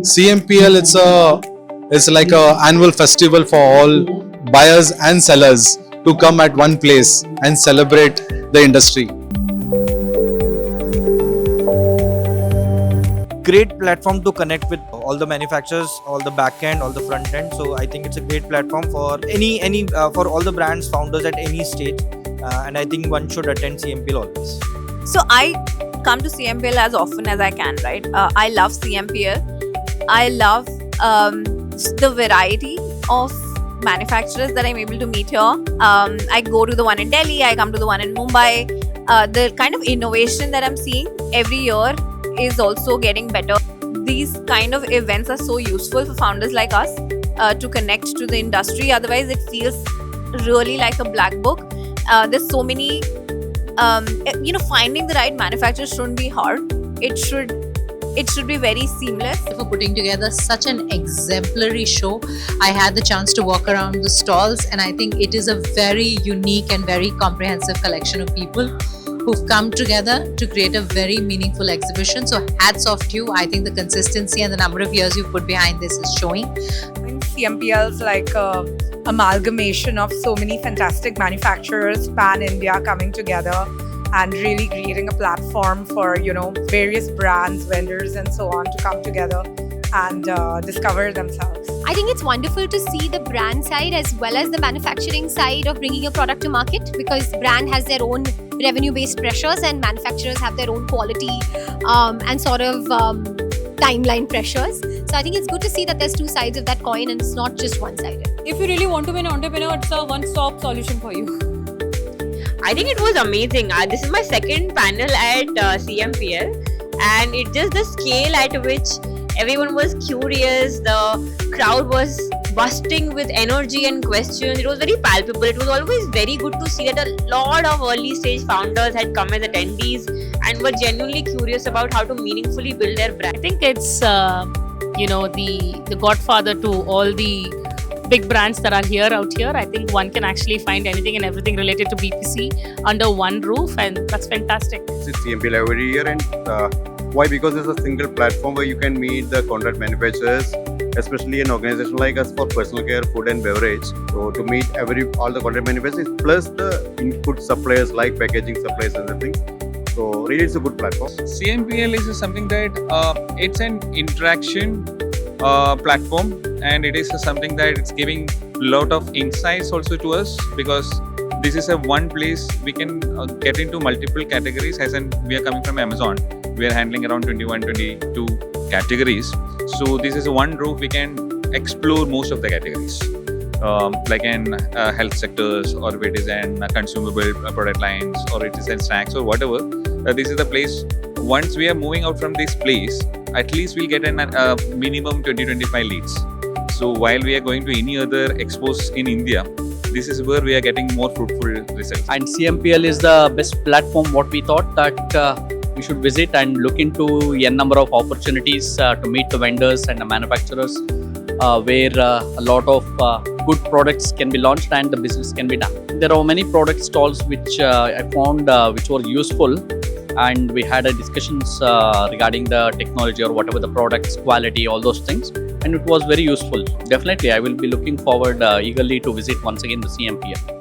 CMPL it's like a annual festival for all buyers and sellers to come at one place and celebrate the industry. Great platform to connect with all the manufacturers, all the back end, all the front end. So I think it's a great platform for any for all the brands founders at any stage, and I think one should attend CMPL always. So I come to CMPL as often as I can, right? I love CMPL. I love the variety of manufacturers that I'm able to meet here. I go to the one in Delhi, I come to the one in Mumbai. The kind of innovation that I'm seeing every year is also getting better. These kind of events are so useful for founders like us to connect to the industry. Otherwise, it feels really like a black book. There's so many, finding the right manufacturer shouldn't be hard. It should be very seamless. For putting together such an exemplary show. I had the chance to walk around the stalls, and I think it is a very unique and very comprehensive collection of people who've come together to create a very meaningful exhibition. So hats off to you. I think the consistency and the number of years you've put behind this is showing. CMPL's like a amalgamation of so many fantastic manufacturers pan-India coming together and really creating a platform for, various brands, vendors and so on to come together and discover themselves. I think it's wonderful to see the brand side as well as the manufacturing side of bringing a product to market, because brand has their own revenue-based pressures and manufacturers have their own quality and sort of timeline pressures. So I think it's good to see that there's two sides of that coin and it's not just one-sided. If you really want to be an entrepreneur, it's a one-stop solution for you. I think it was amazing. This is my second panel at CMPL, and it's just the scale at which everyone was curious. The crowd was busting with energy and questions. It was very palpable. It was always very good to see that a lot of early stage founders had come as attendees and were genuinely curious about how to meaningfully build their brand. I think it's the godfather to all the big brands that are out here. I think one can actually find anything and everything related to BPC under one roof, and that's fantastic. It's CMPL every year, and why? Because it's a single platform where you can meet the contract manufacturers, especially an organization like us for personal care, food and beverage. So to meet all the contract manufacturers plus the input suppliers like packaging suppliers and everything. So really it's a good platform. CMPL is something that it's an interaction platform, and it is something that it's giving a lot of insights also to us, because this is a one place we can get into multiple categories. As in, we are coming from Amazon, we are handling around 22 categories. So this is one roof we can explore most of the categories, like in health sectors, or if it is in consumable product lines, or it is in snacks or whatever. This is the place. Once we are moving out from this place, at least we'll get a minimum 20-25 leads. So while we are going to any other expos in India, this is where we are getting more fruitful results. And CMPL is the best platform. What we thought that we should visit and look into a number of opportunities to meet the vendors and the manufacturers, where a lot of good products can be launched and the business can be done. There are many product stalls which I found which were useful, and we had a discussions regarding the technology or whatever the products, quality, all those things, and it was very useful. Definitely, I will be looking forward eagerly to visit once again the CMPL.